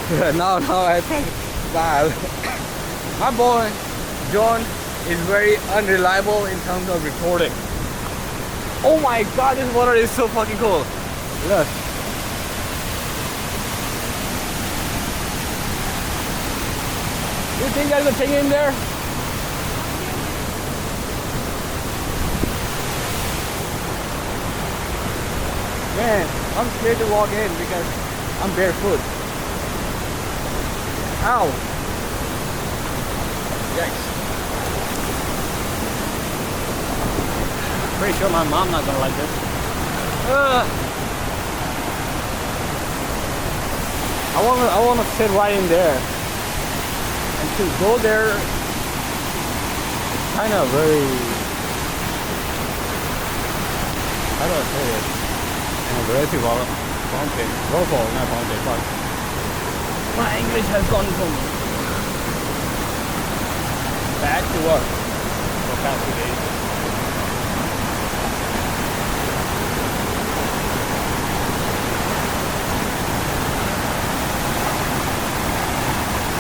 No, I think bad. My boy John is very unreliable in terms of reporting. Oh my god, this water is so fucking cool. Look. You think there's a thing in there? Man, I'm scared to walk in because I'm barefoot. Ow! Yikes. Pretty sure my mom's not gonna like this. I wanna sit right in there. And to go there, it's kind of very, how do I say it? Aggressive fountain. Waterfall, not fountain, but my English has gone from bad to worse for the past 2 days.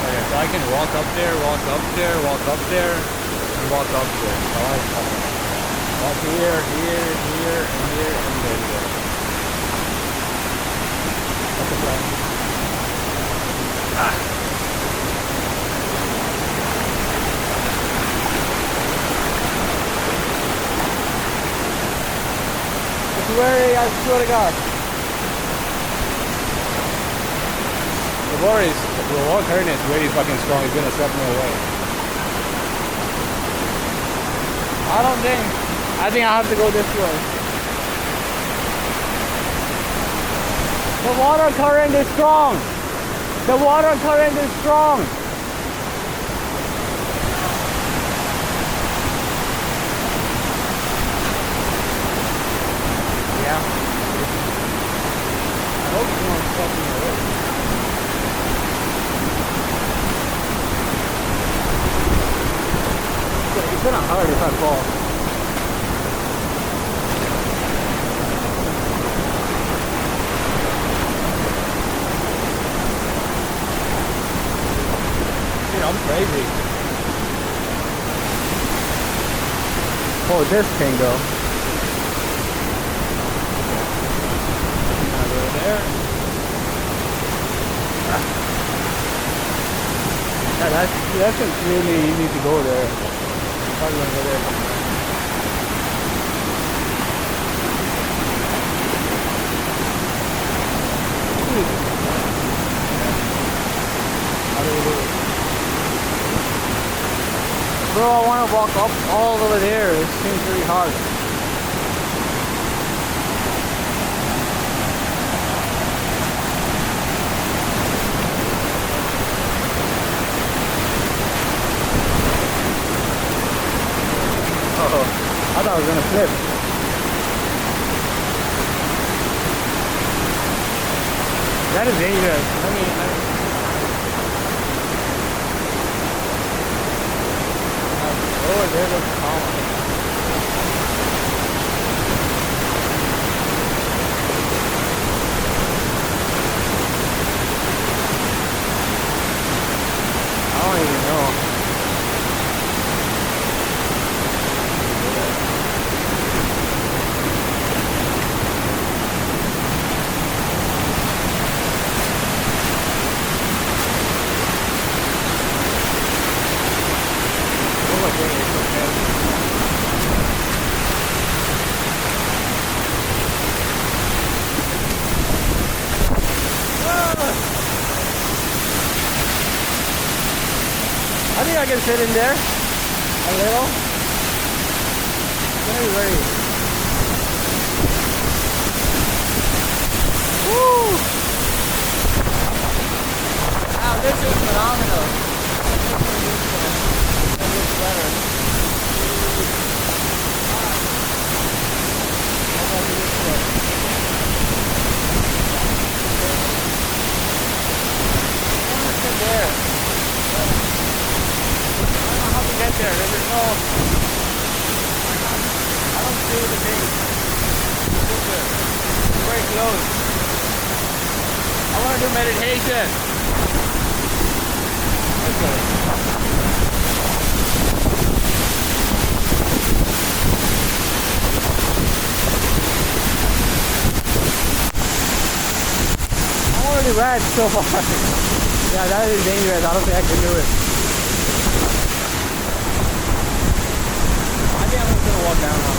Okay, so I can walk up there, walk up there, walk up there, and walk up there. So I walk here, here, here, and here, and there. That's the plan. It's very, I swear to God. The water current is very fucking strong. It's gonna sweep me away. I think I have to go this way. The water current is strong. The water current is strong. Yeah. I hope it's not fucking away. It's gonna hurt if I fall. I'm crazy. Oh, this thing though. Now go there. Yeah, that's really easy to go there. Probably gonna go there. How do we do it? Bro, I want to walk up all over there. It seems really hard. Oh, I thought I was gonna flip. That is dangerous. Let me Oh, there looks calm. I don't even know. I think I can sit in there a little. Very. Woo! Wow, this is phenomenal. This is better. There. Get there. There's no. I don't see the thing. It's very close. I want to do meditation. Let's go. I already ran so far. Yeah, that is dangerous. I don't think I can do it. I think I'm just gonna walk down now.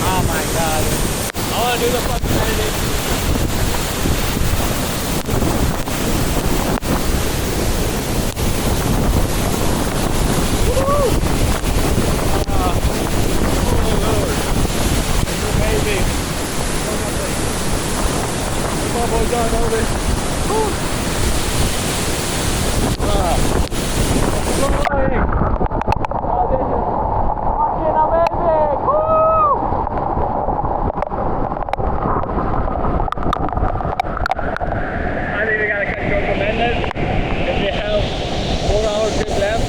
Oh my god. I wanna do the fucking editing. Woo! Oh Lord. It's amazing. Come on, boy, John, over. Woo! Flying. Oh, this is fucking amazing. Woo! I think we gotta catch up to Mendes if we have 4 hours trip left.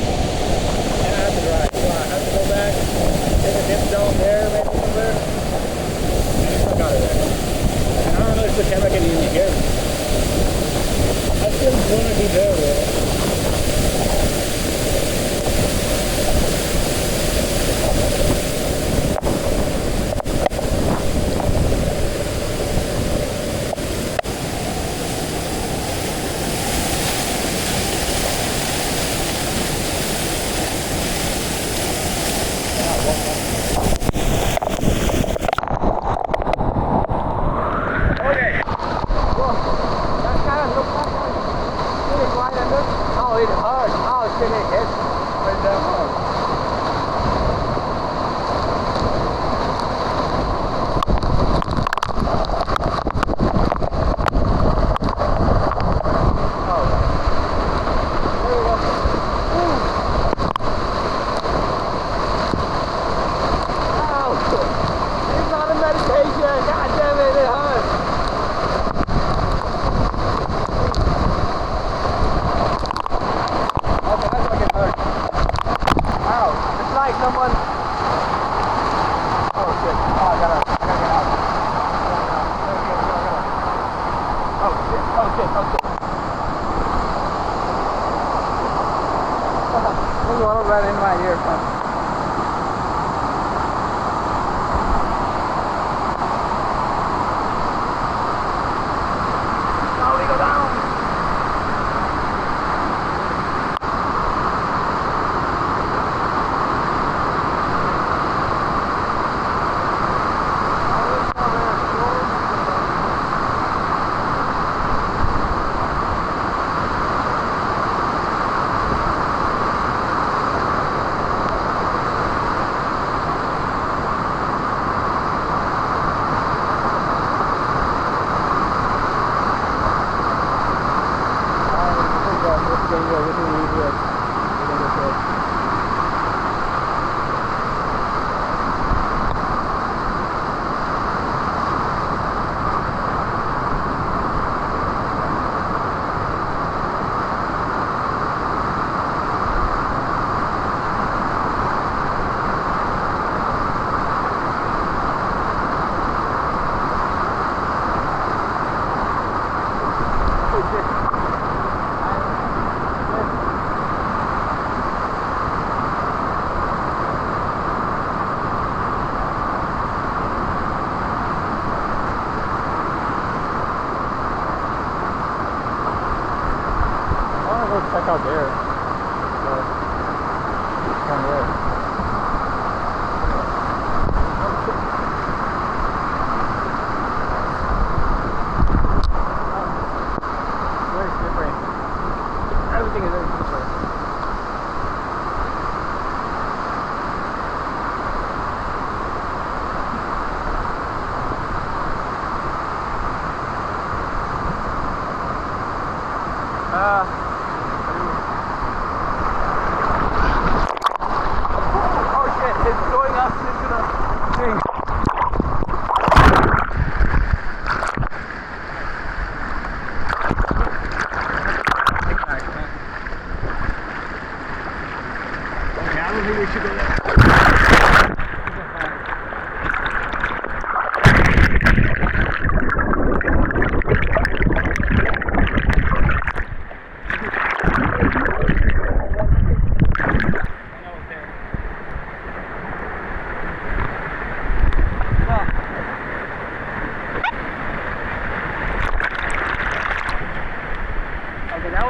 And I have to drive. So I have to go back, take a dip down there, maybe somewhere, and get stuck out of there. And I don't know if the camera can even hear me. I still wanna be there, though. Okay. Well, that kind of looks like it's right under. Oh, it hurts. Oh, it's gonna hit right down. Someone. Oh shit. Oh, I gotta get out. Oh shit. Oh shit. Oh shit. There's one right in my ear. Slowly go down. Check out there. Down there. Very different. Everything is very different.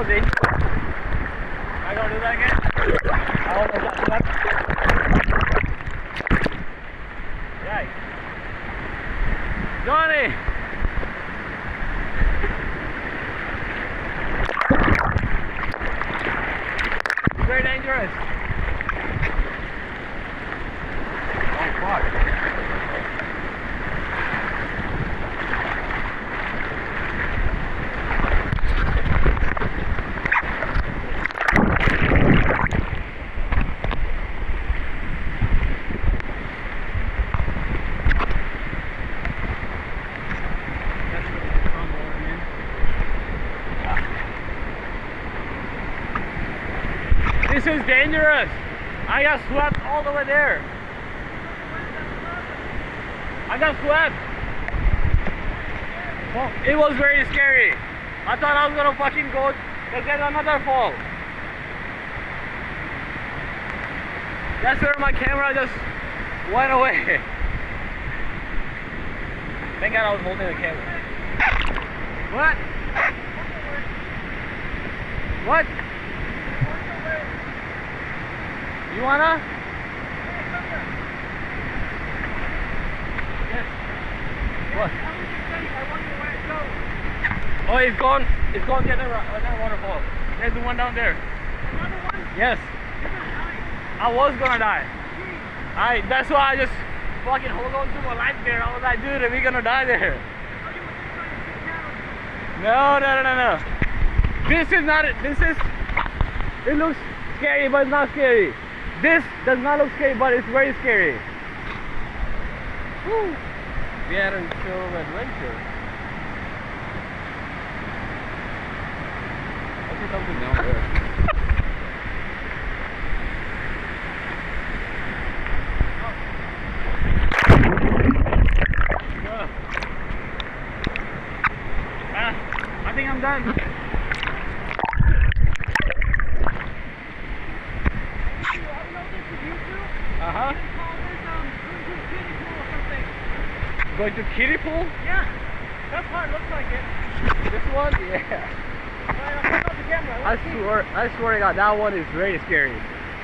so dangerous. Am I gonna do that again? I almost got swept. Yikes. Johnny! It's very dangerous. Oh fuck. This is dangerous. I got swept all the way there. I got swept. Well, it was very scary. I thought I was gonna fucking go to get another fall. That's where my camera just went away. Thank God I was holding the camera. What? What? You wanna? Yes. What? Oh, it's gone. It's gone to another waterfall. There's the one down there. Another one? Yes. You're gonna die. I was gonna die. That's why I just fucking hold on to my life there. I was like, dude, are we gonna die there? No. This is not it. It looks scary, but it's not scary. This does not look scary, but it's very scary. Woo. We had a show of adventure. I see something down there. I think I'm done. Uh-huh. Going to kiddie pool? Yeah, that's how it looks like it. This one? Yeah. Alright, I'll put the camera. I swear to God, that one is very scary.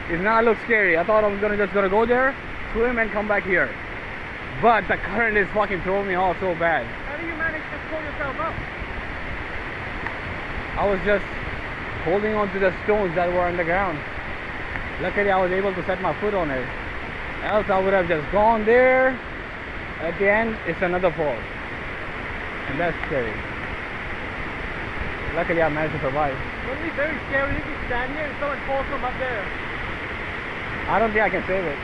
It's not look scary. I thought I was just gonna go there, swim and come back here. But the current is fucking throwing me off so bad. How do you manage to pull yourself up? I was just holding on to the stones that were on the ground. Luckily I was able to set my foot on it. Else I would have just gone there. At the end, it's another fall. And that's scary. Luckily I managed to survive. Wouldn't it be very scary if you stand here and someone falls from up there? I don't think I can save it.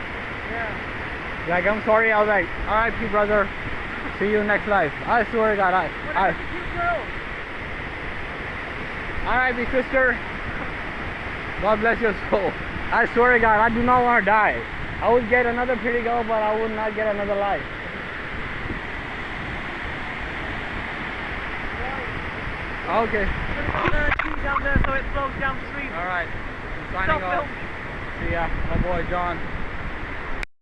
Yeah. Like, I'm sorry, I was like, RIP brother, see you next life. I swear to God, What happened to the cute girl? RIP sister, God bless your soul. I swear to God, I do not want to die. I would get another pretty girl, but I would not get another life. Okay. Down there so it flows down the street. Alright. Signing off. See ya. My boy John.